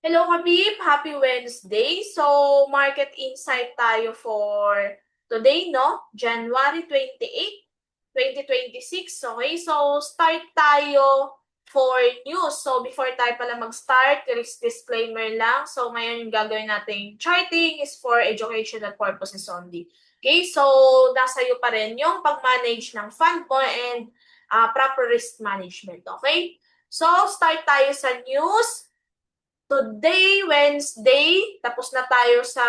Hello Habib, happy Wednesday. So, market insight tayo for today, no? January 28, 2026. Okay, so start tayo for news. So, before tayo pala mag-start, risk disclaimer lang. So, ngayon yung gagawin nating charting is for educational purposes only. Okay, so nasa iyo pa rin yung pag-manage ng fund mo and proper risk management. Okay? So, start tayo sa news. Today, Wednesday, tapos na tayo sa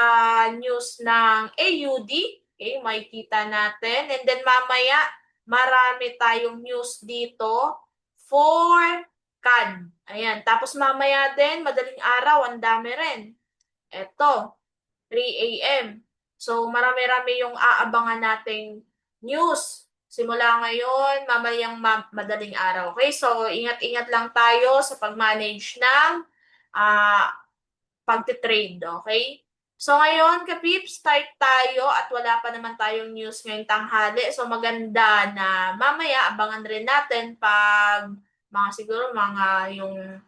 news ng AUD. Okay, makikita natin. And then mamaya, marami tayong news dito for CAD. Ayan. Tapos mamaya din, madaling araw, ang dami rin. Ito, 3 a.m. So, marami-rami yung aabangan nating news. Simula ngayon, mamayang madaling araw. Okay, so ingat-ingat lang tayo sa pag-manage ng ah pagte-trade, okay? So ngayon, kapip, start tayo at wala pa naman tayong news ngayong tanghali. So maganda na mamaya abangan rin natin pag mga siguro mga yung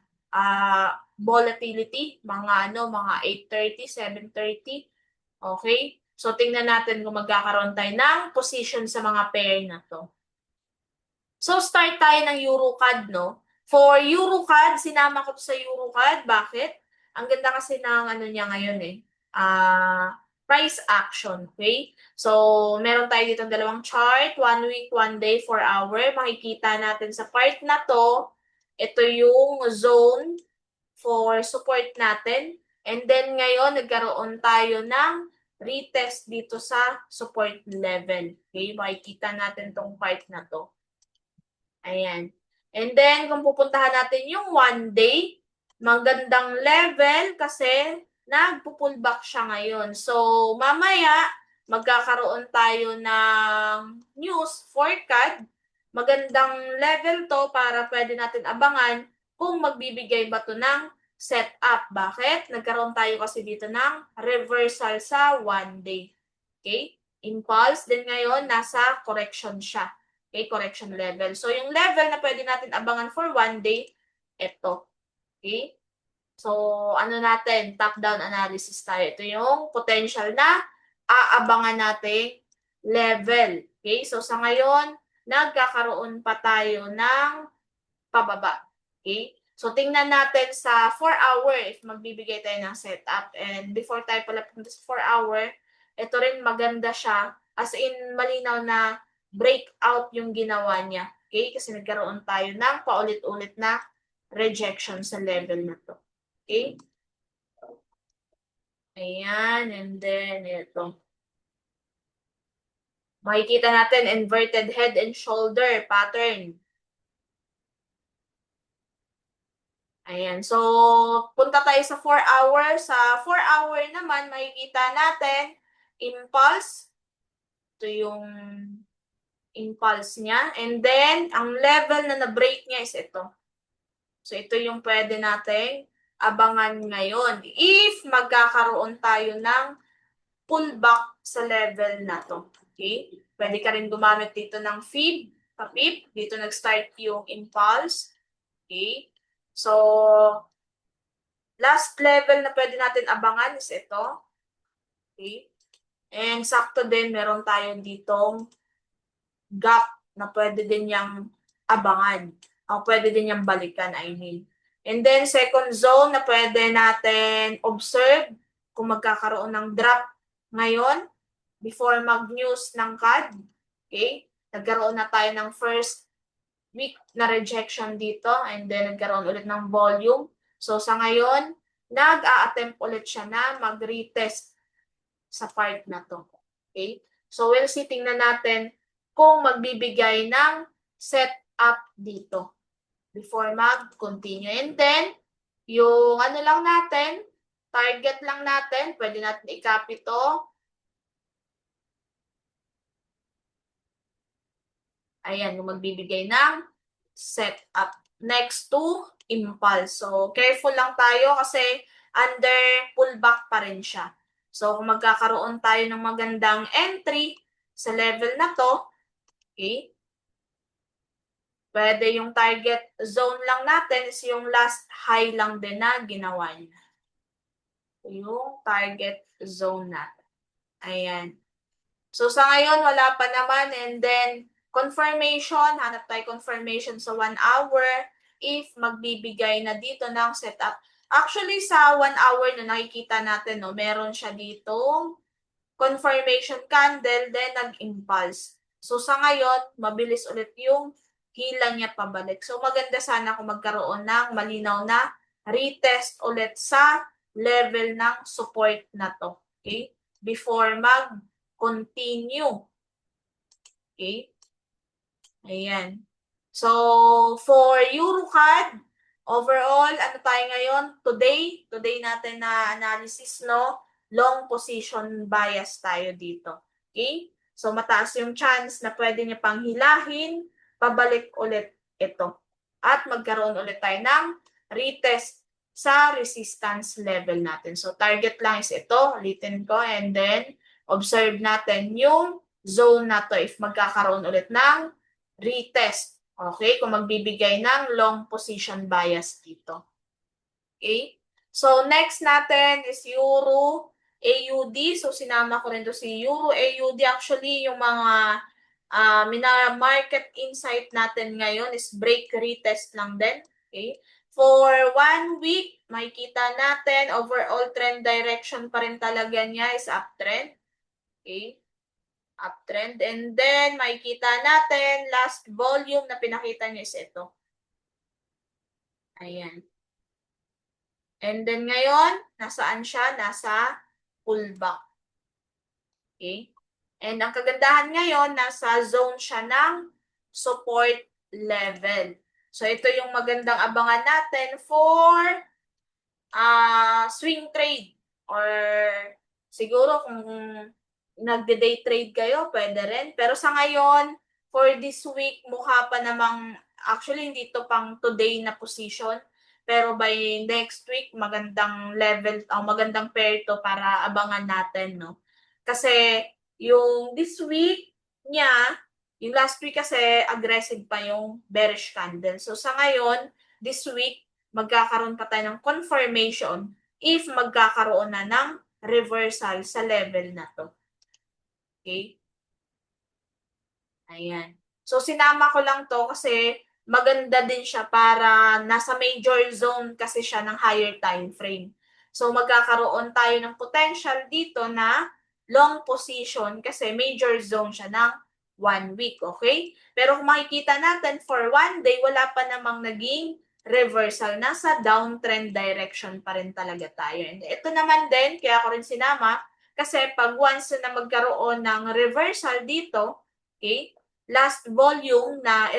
volatility, mga 8:30, 7:30. Okay? So tingnan natin kung magkakaroon tayo ng position sa mga pair na to. So start tayo ng EuroCAD, no? For EuroCAD, sinama ko sa EuroCAD. Bakit? Ang ganda kasi ng ano niya ngayon eh. Price action, okay? So, meron tayo dito dalawang chart, 1 week, 1 day, 4 hour. Makikita natin sa part na to, ito yung zone for support natin. And then ngayon, nagkaroon tayo ng retest dito sa support level. Okay? Makikita natin tong part na to. Ayan. And then, kung pupuntahan natin yung 1 day, magandang level kasi nagpo-pullback siya ngayon. So, mamaya, magkakaroon tayo ng news for CAD. Magandang level to para pwede natin abangan kung magbibigay ba to ng setup. Bakit? Nagkaroon tayo kasi dito ng reversal sa 1 day. Okay? Impulse. Then ngayon, nasa correction siya. Okay, correction level. So, yung level na pwede natin abangan for 1 day, ito. Okay? So, ano natin? Top-down analysis tayo. Ito yung potential na aabangan nating level. Okay? So, sa ngayon, nagkakaroon pa tayo ng pababa. Okay? So, tingnan natin sa 4 hour if magbibigay tayo ng setup. And before tayo pala punta sa 4 hour, ito rin maganda siya. As in, malinaw na breakout yung ginawa niya. Okay? Kasi nagkaroon tayo ng paulit-ulit na rejection sa level na to. Okay? Ayan. And then, ito. Makikita natin inverted head and shoulder pattern. Ayan. So, punta tayo sa 4 hour. Sa 4 hour naman, makikita natin impulse. Ito yung impulse niya. And then, ang level na na-break niya is ito. So, ito yung pwede nating abangan ngayon. If magkakaroon tayo ng pullback sa level na to. Okay? Pwede ka rin gumamit dito ng feed, papip. Dito nag-start yung impulse. Okay? So, last level na pwede natin abangan is ito. Okay? And sakto din, meron tayo ditong gap na pwede din niyang abangan. O pwede din niyang balikan, I mean. And then, second zone na pwede natin observe kung magkakaroon ng drop ngayon before mag-news ng CAD. Okay? Nagkaroon na tayo ng first week na rejection dito and then nagkaroon ulit ng volume. So, sa ngayon, nag-a-attempt ulit siya na mag-retest sa part na to. Okay? So, we'll see, tingnan natin kung magbibigay ng setup dito before mag-continue. And then, yung ano lang natin, target lang natin, pwede natin i-copy to. Ayan, yung magbibigay ng setup. Next to impulse. So, careful lang tayo kasi under pullback pa rin siya. So, kung magkakaroon tayo ng magandang entry sa level na to, okay, pwede yung target zone lang natin is yung last high lang din na ginawa niya. yung target zone natin. Ayan. So, sa ngayon, wala pa naman. And then, confirmation. Hanap tayo confirmation sa 1 hour if magbibigay na dito ng setup. Actually, sa 1 hour na nakikita natin, no, meron siya ditong confirmation candle, then nag-impulse. So, sa ngayon, mabilis ulit yung hila niya pabalik. So, maganda sana kung magkaroon ng malinaw na retest ulit sa level ng support na to. Okay? Before mag-continue. Okay? Ayan. So, for EuroCAD, overall, ano tayo ngayon? Today natin na analysis, no? Long position bias tayo dito. Okay? So, mataas yung chance na pwede niya pang hilahin, pabalik ulit ito. At magkaroon ulit tayo ng retest sa resistance level natin. So, target lang is ito. Ulitin ko. And then, observe natin yung zone na to if magkakaroon ulit ng retest. Okay? Kung magbibigay ng long position bias dito. Okay? So, next natin is Euro AUD. So, sinama ko rin to si Euro AUD. Actually, yung mga market insight natin ngayon is break retest lang din. Okay? For 1 week, makikita natin overall trend direction pa rin talaga niya is uptrend. Okay? Uptrend. And then, makikita natin, last volume na pinakita niya is ito. Ayan. And then ngayon, nasaan siya? Nasa pullback. Okay? And ang kagandahan ngayon, nasa zone siya ng support level. So, ito yung magandang abangan natin for swing trade. Or siguro kung nagde-day trade kayo, pwede rin. Pero sa ngayon, for this week, mukha pa namang, actually hindi to pang today na position. Pero by next week, magandang level, magandang pair to para abangan natin, no? Kasi yung this week niya, yung last week kasi aggressive pa yung bearish candle. So sa ngayon, this week, magkakaroon pa tayo ng confirmation if magkakaroon na ng reversal sa level na to. Okay? Ayan. So, sinama ko lang to kasi maganda din siya para nasa major zone kasi siya ng higher time frame. So, magkakaroon tayo ng potential dito na long position kasi major zone siya ng 1 week, okay? Pero kung makikita natin for 1 day, wala pa namang naging reversal. Nasa downtrend direction pa rin talaga tayo. And ito naman din, kaya ko rin sinama, kasi pag once na magkaroon ng reversal dito, okay, last volume na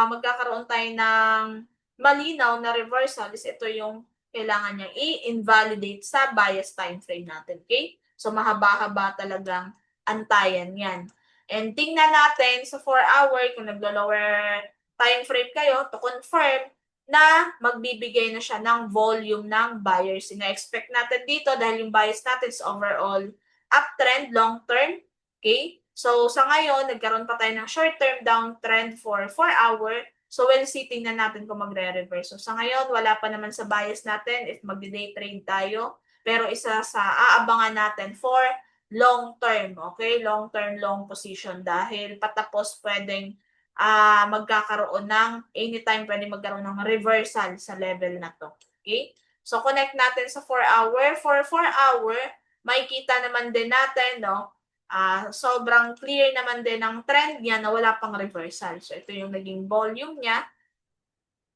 magkakaroon tayo ng malinaw na reversal is ito yung kailangan niyang i-invalidate sa bias time frame natin. Okay? So, mahaba-haba talagang antayan yan. And tingnan natin sa 4-hour, kung naglo-lower time frame kayo, to confirm na magbibigay na siya ng volume ng buyers. Ina-expect natin dito dahil yung bias natin is overall uptrend, long term. Okay? So, sa ngayon, nagkaroon pa tayo ng short-term downtrend for 4-hour. So, we'll see, tingnan natin kung magre-reverse. So, sa ngayon, wala pa naman sa bias natin if mag-day trade tayo. Pero isa sa aabangan natin for long-term, okay? Long-term, long position dahil patapos pwedeng magkakaroon ng, anytime pwedeng magkaroon ng reversal sa level na to. Okay? So, connect natin sa 4-hour. For 4-hour, makikita naman din natin, no? Sobrang clear naman din ang trend niya na wala pang reversal. So, ito yung naging volume niya.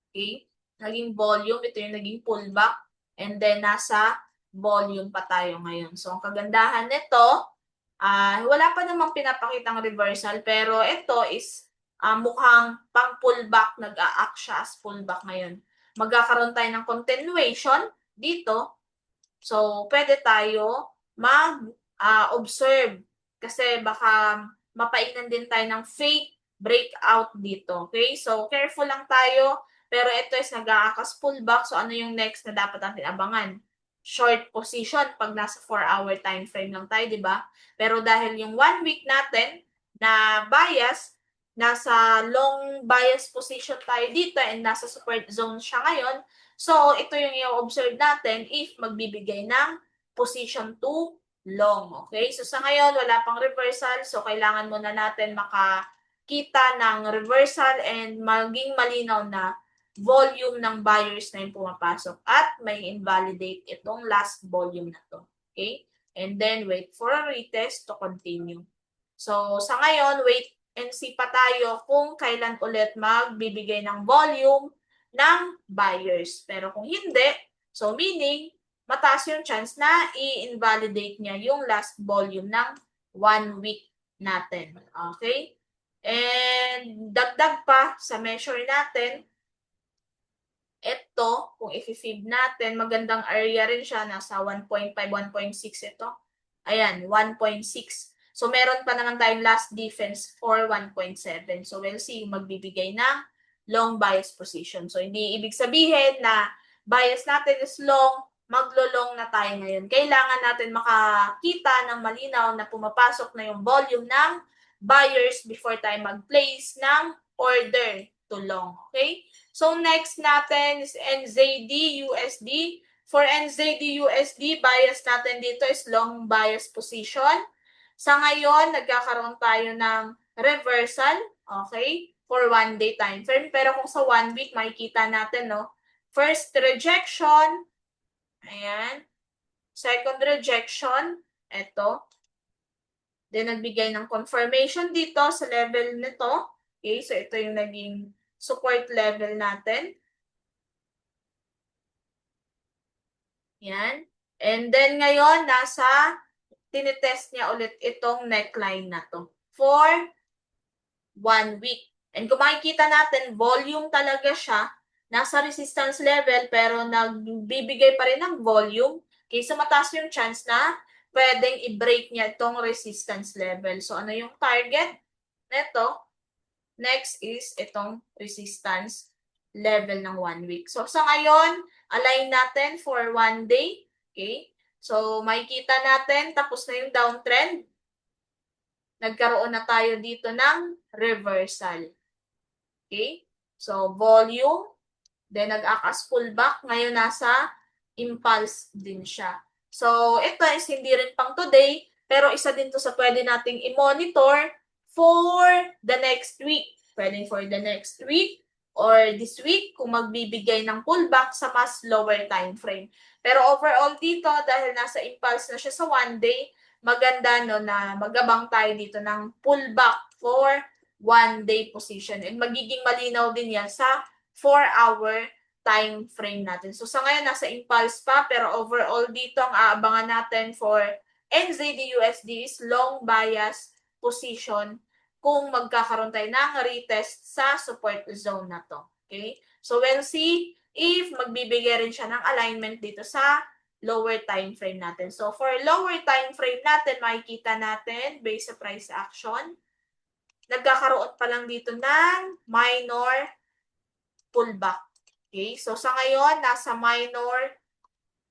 Okay? Naging volume, ito yung naging pullback. And then, nasa volume pa tayo ngayon. So, ang kagandahan nito, wala pa namang pinapakitang reversal, pero ito is mukhang pang pullback, nag-a-act siya as pullback ngayon. Magkakaroon tayo ng continuation dito. So, pwede tayo mag-observe kasi baka mapainan din tayo ng fake breakout dito. Okay? So, careful lang tayo. Pero ito is nag-aakas pullback. So, ano yung next na dapat natin abangan? Short position pag nasa 4-hour time frame lang tayo, di ba? Pero dahil yung 1 week natin na bias, nasa long bias position tayo dito and nasa support zone siya ngayon. So, ito yung i-observe natin if magbibigay ng position to long. Okay? So sa ngayon, wala pang reversal. So kailangan muna natin makakita ng reversal and maging malinaw na volume ng buyers na yung pumapasok at may invalidate itong last volume na to. Okay? And then wait for a retest to continue. So sa ngayon, wait and see pa tayo kung kailan ulit magbibigay ng volume ng buyers. Pero kung hindi, so meaning, mataas yung chance na i-invalidate niya yung last volume ng 1 week natin. Okay? And dagdag pa sa measure natin, ito, kung i-fib natin, magandang area rin siya, nasa 1.5, 1.6 ito. Ayan, 1.6. So, meron pa naman tayong last defense for 1.7. So, we'll see yung magbibigay ng long bias position. So, hindi ibig sabihin na bias natin is long, maglo-long na tayo ngayon. Kailangan natin makakita ng malinaw na pumapasok na yung volume ng buyers before tayo mag-place ng order to long. Okay? So, next natin is NZD-USD. For NZD-USD, bias natin dito is long bias position. Sa ngayon, nagkakaroon tayo ng reversal, okay, for 1 day time frame. Pero kung sa 1 week, makikita natin, no, first rejection, ayan, second rejection, ito. Then, nagbigay ng confirmation dito sa level nito. Okay, so ito yung naging support level natin. Yan. And then ngayon, tinitest niya ulit itong neckline na to for 1 week. And kung makikita natin, volume talaga siya. Nasa resistance level pero nagbibigay pa rin ng volume. Kaysa mataas yung chance na pwedeng i-break niya itong resistance level. So ano yung target? Neto. Next is itong resistance level ng 1 week. So sa ngayon, align natin for 1 day. Okay? So makikita natin, tapos na yung downtrend. Nagkaroon na tayo dito ng reversal. Okay? So volume, then nag-akas pullback. Ngayon nasa impulse din siya. So ito is hindi rin pang today, pero isa din to sa pwede nating i-monitor for the next week. Pwede for the next week or this week kung magbibigay ng pullback sa mas lower time frame. Pero overall dito, dahil nasa impulse na siya sa 1 day, maganda no na magabang tayo dito ng pullback for 1 day position. And magiging malinaw din yan sa 4-hour time frame natin. So sa ngayon, nasa impulse pa, pero overall dito, ang aabangan natin for NZD-USD is long bias position kung magkakaroon tayo ng retest sa support zone na to. Okay? So we'll see if magbibigay rin siya ng alignment dito sa lower time frame natin. So for lower time frame natin, makikita natin based sa price action, nagkakaroon pa lang dito ng minor pullback. Okay? So sa ngayon, nasa minor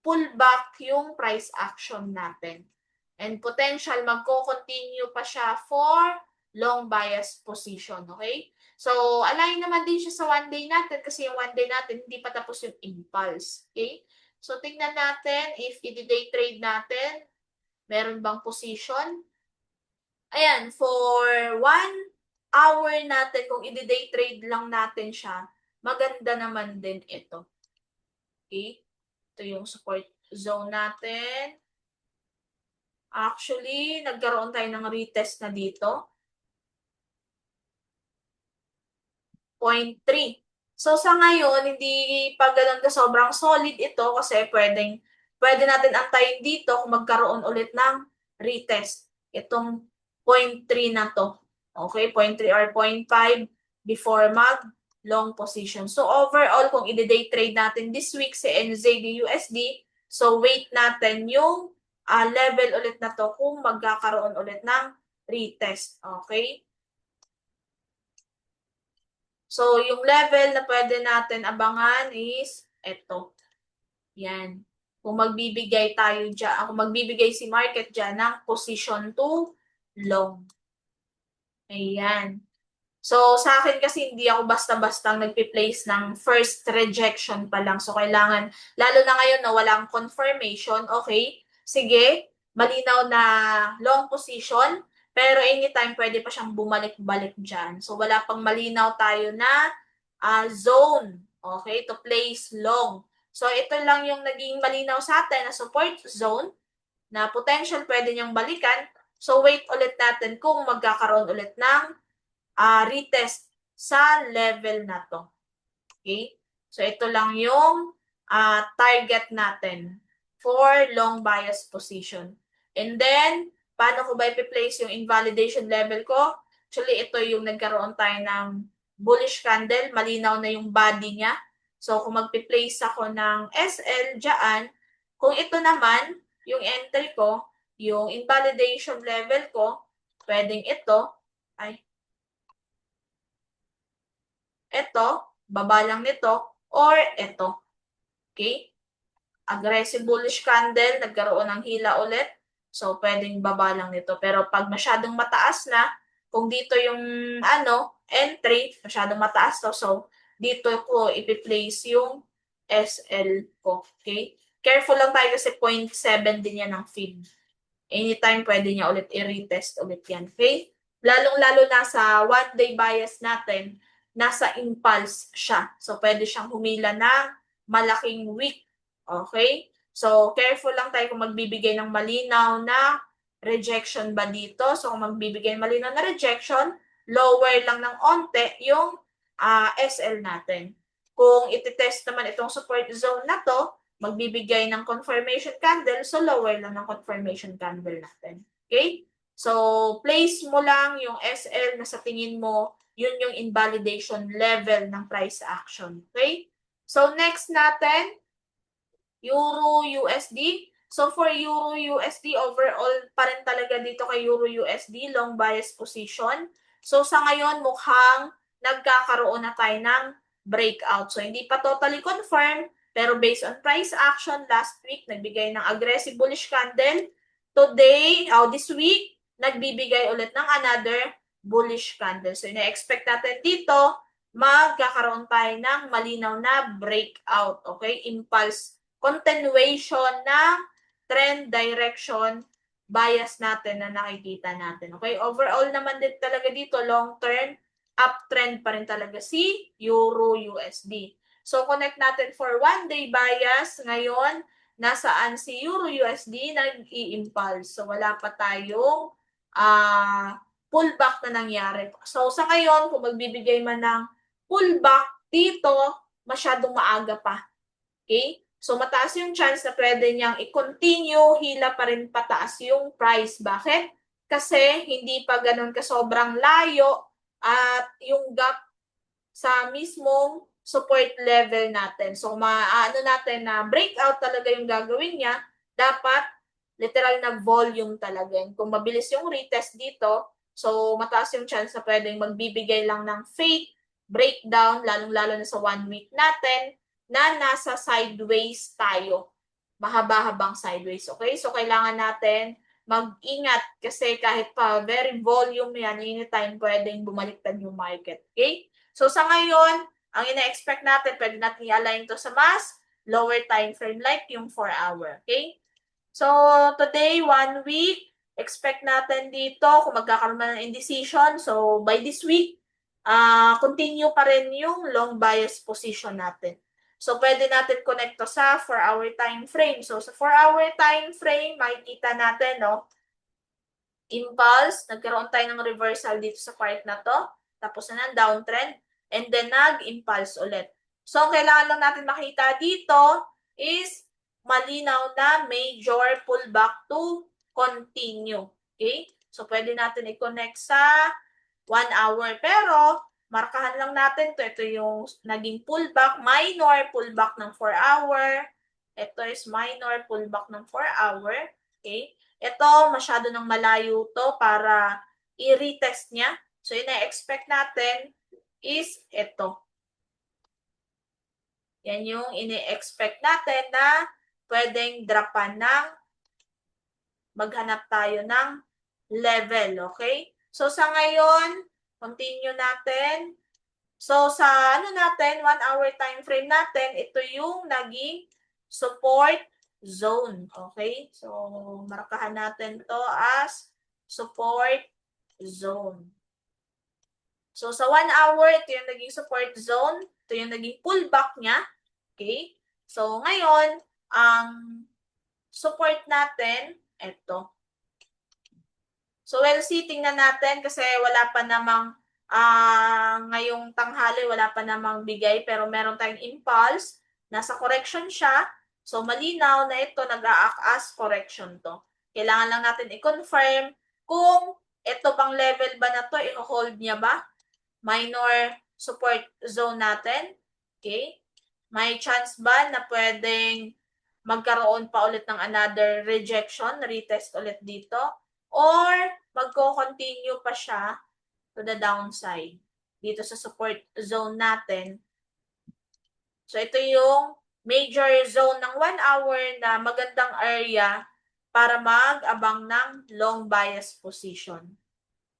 pullback yung price action natin. And potential magko-continue pa siya for long bias position. Okay? So, align naman din siya sa 1 day natin kasi yung 1 day natin hindi pa tapos yung impulse. Okay? So, tingnan natin if i-day trade natin, meron bang position? Ayan, for 1 hour natin, kung i-day trade lang natin siya, maganda naman din ito. Okay? Ito yung support zone natin. Actually, nagkaroon tayo ng retest na dito. 0.3. So sa ngayon, hindi pa ganun ka sobrang solid ito kasi pwede natin antayin dito kung magkaroon ulit ng retest. Itong 0.3 na to. Okay, 0.3 or 0.5 before mag long position. So overall, kung i-day trade natin this week si NZD-USD, so wait natin yung level ulit na to kung magkakaroon ulit ng retest. Okay? So, yung level na pwede natin abangan is ito. Yan. Kung magbibigay tayo dyan, kung magbibigay si market dyan ng position to long. Ayan. So, sa akin kasi hindi ako basta-basta nagpi-place ng first rejection pa lang. So, kailangan, lalo na ngayon na walang confirmation, okay? sige, malinaw na long position, pero anytime pwede pa siyang bumalik-balik dyan. So wala pang malinaw tayo na zone, okay, to place long. So ito lang yung naging malinaw sa atin na support zone na potential pwede niyang balikan. So wait ulit natin kung magkakaroon ulit ng retest sa level na to. Okay? So ito lang yung target natin for long bias position. And then, paano ko ba i-place yung invalidation level ko? Actually, ito yung nagkaroon tayo ng bullish candle. Malinaw na yung body niya. So, kung mag-place ako ng SL dyan, kung ito naman, yung entry ko, yung invalidation level ko, pwedeng ito, baba lang nito, or ito. Okay? Aggressive bullish candle, nagkaroon ng hila ulit. So, pwedeng baba lang nito. Pero pag masyadong mataas na, kung dito yung entry, masyadong mataas to. So, dito ko ipi-place yung SL ko. Okay? Careful lang tayo kasi 0.7 din yan ng feed. Anytime pwede niya ulit i-retest ulit yan. Okay? Lalong-lalo na sa one-day bias natin, nasa impulse siya. So, pwede siyang humila ng malaking wick. Okay? So, careful lang tayo kung magbibigay ng malinaw na rejection ba dito. So, kung magbibigay ng malinaw na rejection, lower lang ng onte yung SL natin. Kung ititest naman itong support zone na to, magbibigay ng confirmation candle, so lower lang ng confirmation candle natin. Okay? So, place mo lang yung SL na sa tingin mo, yun yung invalidation level ng price action. Okay? So, next natin, Euro-USD. So, for Euro-USD, overall pa rin talaga dito kay Euro-USD, long bias position. So, sa ngayon, mukhang nagkakaroon na tayo ng breakout. So, hindi pa totally confirmed, pero based on price action, last week, nagbigay ng aggressive bullish candle. Today, this week, nagbibigay ulit ng another bullish candle. So, ina-expect natin dito, magkakaroon tayo ng malinaw na breakout. Okay? Impulse continuation ng trend direction bias natin na nakikita natin. Okay? Overall naman din talaga dito, long term, uptrend pa rin talaga si Euro-USD. So, connect natin for one-day bias. Ngayon, nasaan si Euro-USD? Nag-i-impulse. So, wala pa tayong pullback na nangyari. So, sa ngayon, kung magbibigay man ng pullback dito, masyadong maaga pa. Okay? So, mataas yung chance na pwede niyang i-continue, hila pa rin pataas yung price. Bakit? Kasi hindi pa ganun kasobrang layo at yung gap sa mismong support level natin. So, maano natin na breakout talaga yung gagawin niya, dapat literal na volume talaga. Kung mabilis yung retest dito, so mataas yung chance na pwedeng magbibigay lang ng fake breakdown, lalong-lalo na sa 1 week natin, na nasa sideways tayo. Mahaba-habang sideways, okay? So, kailangan natin mag-ingat kasi kahit pa very volume yan, anytime pwedeng bumaliktad yung market, okay? So, sa ngayon, ang ina-expect natin, pwede natin i-align to sa mas lower time frame like yung 4-hour, okay? So, today, 1 week, expect natin dito kung magkakaroon na ng indecision. So, by this week, continue pa rin yung long bias position natin. So, pwede natin connect to sa 4-hour time frame. So, sa 4-hour time frame, makikita natin, no? Impulse, nagkaroon tayo ng reversal dito sa part na to. Tapos na ng downtrend. And then, nag-impulse ulit. So, kailangan lang natin makita dito is malinaw na major pullback to continue. Okay? So, pwede natin i-connect sa 1 hour. Pero, markahan lang natin to. Ito yung naging pullback, minor pullback ng 4 hour. Ito is minor pullback ng 4 hour. Okay? Ito, masyado nang malayo to para i-retest niya. So, ina-expect natin is ito. Yan yung ina-expect natin na pwedeng dropan ng maghanap tayo ng level. Okay? So, sa ngayon, continue natin. So, sa natin, 1 hour time frame natin, ito yung naging support zone. Okay? So, markahan natin to as support zone. So, sa 1 hour, ito yung naging support zone. Ito yung naging pullback niya. Okay? So, ngayon, ang support natin, ito. So, we'll see, tingnan natin kasi wala pa namang ngayong tanghali, wala pa namang bigay pero meron tayong impulse. Nasa correction siya. So, malinaw na ito nag-a-act as correction to. Kailangan lang natin i-confirm kung ito bang level ba na to, i-hold niya ba? Minor support zone natin. Okay? May chance ba na pwedeng magkaroon pa ulit ng another rejection, retest ulit dito? Or magko-continue pa siya to the downside dito sa support zone natin? So ito yung major zone ng 1 hour na magandang area para mag-abang ng long bias position.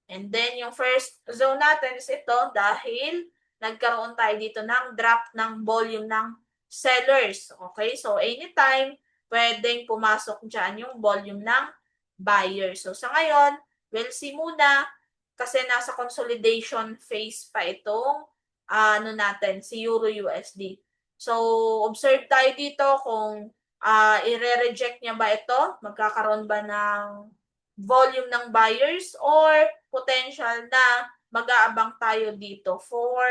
And then, yung first zone natin is ito dahil nagkaroon tayo dito ng drop ng volume ng sellers. Okay? So, anytime, pwedeng pumasok dyan yung volume ng buyers. So, sa ngayon, we'll see muna kasi nasa consolidation phase pa itong si Euro USD. So, observe tayo dito kung i-reject niya ba ito? Magkakaroon ba ng volume ng buyers or potential na mag-aabang tayo dito for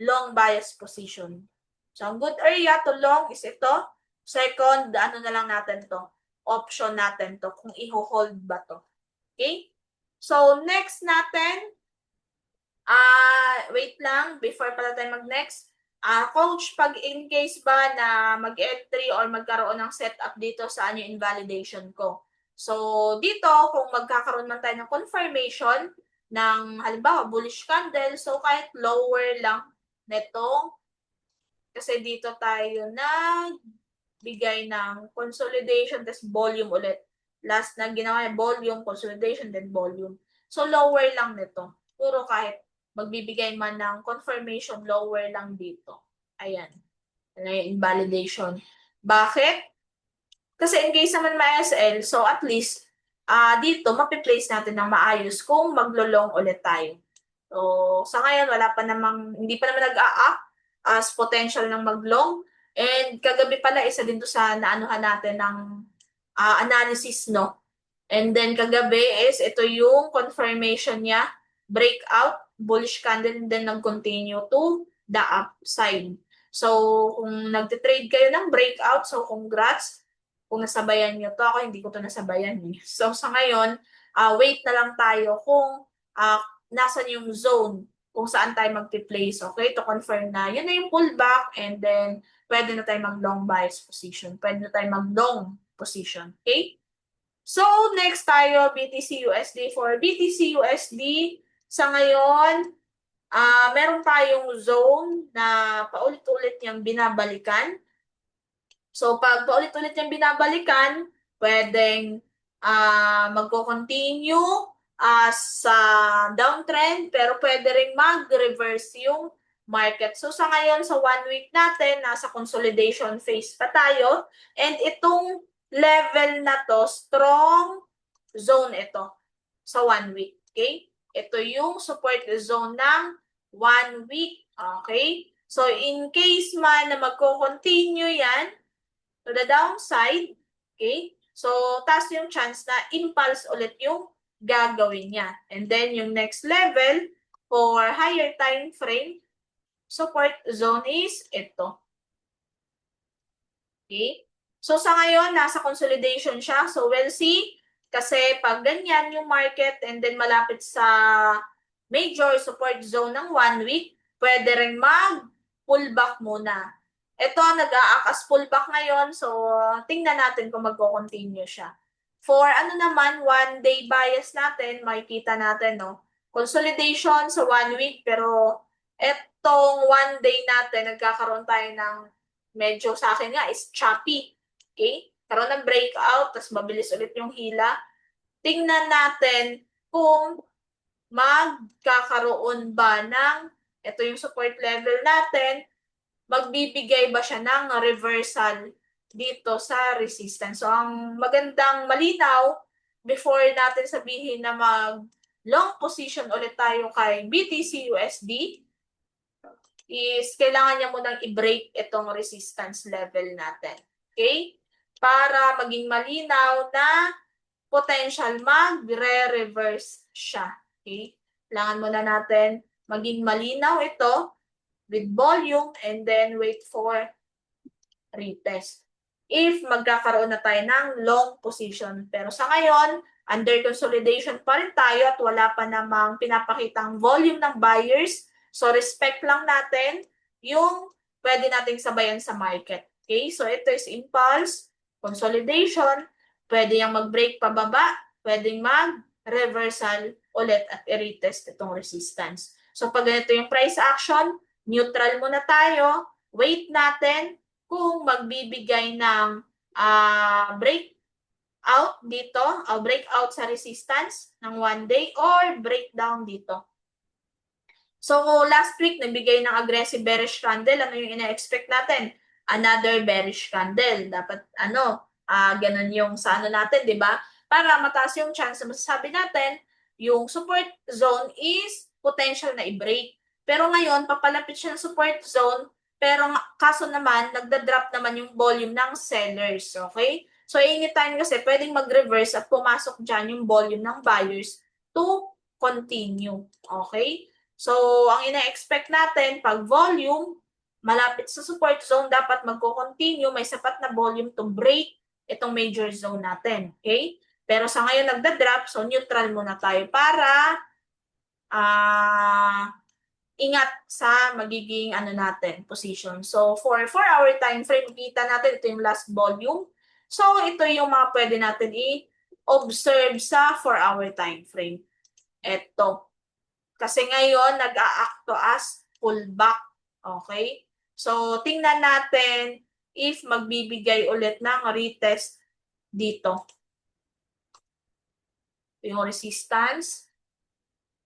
long bias position. So, ang good area to long is ito. Second, ano na lang natin to? Option natin to kung i-hold ba to. Okay? So, next natin, wait lang, before pala tayo mag-next, coach, pag in case ba na mag-entry or magkaroon ng setup dito, saan yung invalidation ko? So, dito, kung magkakaroon man tayo ng confirmation ng, halimbawa, bullish candle, so kahit lower lang netong, kasi dito tayo nagbigay ng consolidation, tas volume ulit. Last na ginawa, volume, consolidation, then volume. So, lower lang nito. Puro kahit magbibigay man ng confirmation, lower lang dito. Ayan. Invalidation. Bakit? Kasi in case naman ma-SL, so at least dito mapi-place natin ng maayos kung maglo-long ulit tayo. So sa ngayon wala pa namang, hindi pa naman nag-a-act as potential ng mag-long. And kagabi pala isa din to sa naanuhan natin ng analysis, no? And then kagabi is ito yung confirmation niya, breakout, bullish candle, and then nag-continue to the upside. So kung nagte-trade kayo ng breakout, so congrats. Kung nasabayan nyo to, ako hindi ko to nasabayan. So sa ngayon, wait na lang tayo kung nasan yung zone kung saan tayo magpi-place, okay? To confirm na yun na yung pullback and then pwede na tayo mag-long bias position. Pwede na tayo mag-long position, okay? So, next tayo, BTC-USD. For BTC-USD, sa ngayon, meron tayong zone na paulit-ulit niyang binabalikan. So, pag paulit-ulit niyang binabalikan, pwedeng magko-continue sa downtrend, pero pwede rin mag-reverse yung market. So, sa ngayon, sa 1 week natin, nasa consolidation phase pa tayo. And itong level na to, strong zone ito sa 1 week. Okay? Ito yung support zone ng 1 week. Okay? So, in case man na magko-continue yan to the downside, okay? So, taas yung chance na impulse ulit yung gagawin niya. And then, yung next level for higher time frame, support zone is ito. Okay? So, sa ngayon, nasa consolidation siya. So, we'll see. Kasi pag ganyan yung market and then malapit sa major support zone ng 1 week, pwede rin mag-pullback muna. Ito, nag-a-act pullback ngayon. So, tingnan natin kung magko-continue siya. For ano naman, 1-day bias natin, makikita natin, no? Consolidation sa 1 week, pero etong 1 day natin, nagkakaroon tayo ng medyo sa akin nga is choppy. Okay? Karoon ng breakout, tapos mabilis ulit yung hila. Tingnan natin kung magkakaroon ba ng, ito yung support level natin, magbibigay ba siya ng reversal dito sa resistance. So, ang magandang malinaw, before natin sabihin na mag-long position ulit tayo kay BTC-USD, is kailangan niya munang i-break itong resistance level natin. Okay? Para maging malinaw na potential magre-reverse siya. Okay? Kailangan muna natin maging malinaw ito with volume and then wait for retest. If magkakaroon na tayo ng long position. Pero sa ngayon, under consolidation pa rin tayo at wala pa namang pinapakitang volume ng buyers. So respect lang natin yung pwede nating sabayan sa market. Okay? So ito is impulse, consolidation, pwede yung mag-break pababa, pwedeng mag-reversal ulit at i-retest itong resistance. So pag ganito yung price action, neutral muna tayo, wait natin kung magbibigay ng breakout dito, breakout sa resistance ng 1 day or breakdown dito. So last week, nagbigay ng aggressive bearish candle. Ano yung ina-expect natin? Another bearish candle. Dapat ganun yung sa natin, di ba? Para mataas yung chance na masasabi natin, yung support zone is potential na i-break. Pero ngayon, papalapit siya ng support zone, pero kaso naman, nagda-drop naman yung volume ng sellers. Okay? So anytime kasi pwedeng mag-reverse at pumasok dyan yung volume ng buyers to continue. Okay? So, ang ina-expect natin, pag volume, malapit sa support zone, dapat magko-continue, may sapat na volume to break itong major zone natin. Okay? Pero sa ngayon, nagda-drop, so neutral muna tayo para ingat sa magiging natin, position. So, for 4-hour time frame, kita natin, ito yung last volume. So, ito yung mga pwede natin i-observe sa 4-hour time frame. Ito. Kasi ngayon, nag-a-acto as pullback. Okay? So, tingnan natin if magbibigay ulit ng retest dito. Yung resistance.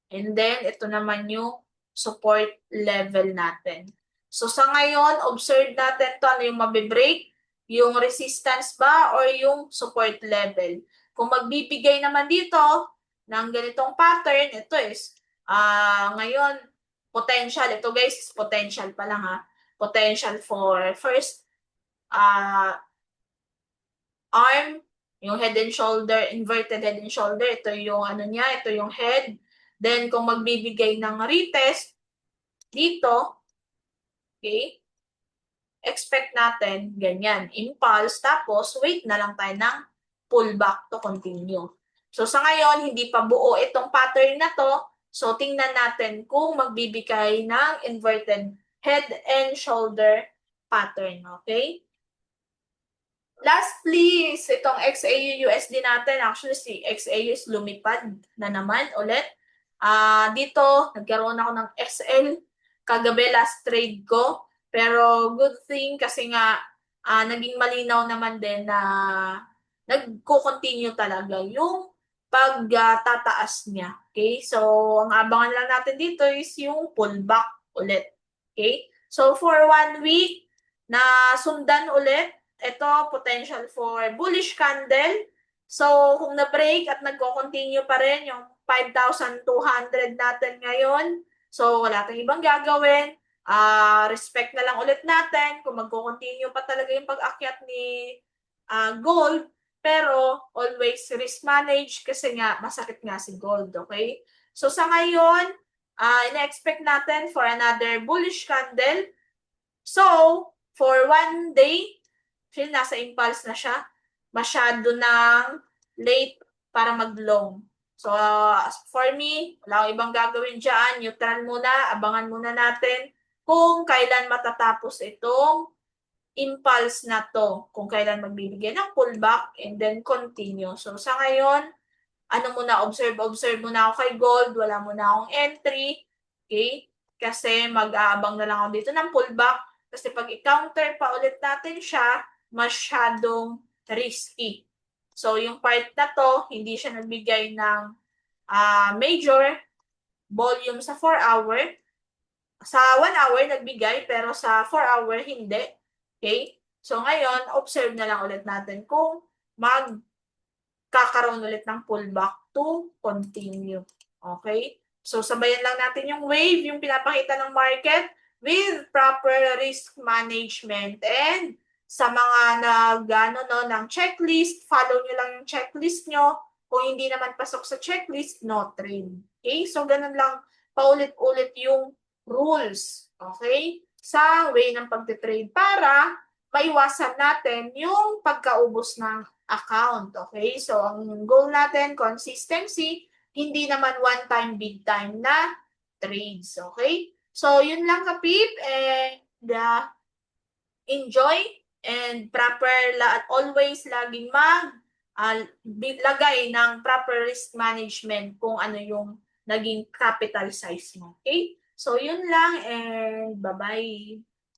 And then, ito naman yung support level natin. So, sa ngayon, observe natin to ano yung mabibreak, yung resistance ba or yung support level. Kung magbibigay naman dito ng ganitong pattern, ito is ngayon, potential. Ito guys, is potential pa lang ha. Potential for first arm, yung head and shoulder, inverted head and shoulder. Ito yung niya, ito yung head. Then, kung magbibigay ng retest dito, okay, expect natin ganyan. Impulse, tapos wait na lang tayo ng pullback to continue. So, sa ngayon, hindi pa buo itong pattern na to. So, tingnan natin kung magbibigay ng inverted head and shoulder pattern. Okay? Lastly, is itong XAU-USD natin. Actually, si XAU is lumipad na naman ulit. Dito, nagkaroon ako ng SL kagabi last trade ko. Pero good thing kasi nga naging malinaw naman din na nagko-continue talaga yung pagtataas niya. Okay? So, ang abangan lang natin dito is yung pullback ulit. Okay? So, for 1 week, na sundan ulit, ito potential for bullish candle. So, kung na-break at nagko-continue pa rin yung 5,200 natin ngayon, so wala tayong ibang gagawin. Respect na lang ulit natin kung magko-continue pa talaga yung pag-akyat ni gold. Pero always risk manage kasi nga masakit nga si gold, okay? So sa ngayon, ina-expect natin for another bullish candle. So, for 1 day, nasa impulse na siya. Masyado ng late para mag-long. So, for me, wala akong ibang gagawin dyan. Neutral muna, abangan muna natin kung kailan matatapos itong impulse na to. Kung kailan magbibigay ng pullback and then continue. So, sa ngayon, observe muna ako kay gold. Wala muna akong entry. Okay? Kasi mag-aabang na lang ako dito ng pullback. Kasi pag i-counter pa ulit natin siya, masyadong risky. So, yung part na to, hindi siya nagbigay ng major volume sa 4-hour. Sa 1 hour nagbigay, pero sa 4 hour hindi. Okay? So ngayon, observe na lang ulit natin kung magkakaroon ulit ng pullback to continue. Okay? So sabayan lang natin yung wave, yung pinapakita ng market with proper risk management. And sa mga ng checklist, follow nyo lang yung checklist nyo. Kung hindi naman pasok sa checklist, no trade. Okay? So ganun lang paulit-ulit yung rules. Okay? Sa way ng pagtitrade para maiwasan natin yung pagkaubos ng account. Okay? So ang goal natin, consistency, hindi naman one time, big time na trades. Okay? So yun lang kapip, and enjoy and proper always laging lagay ng proper risk management kung ano yung naging capital size mo. Okay? So yun lang, and bye-bye.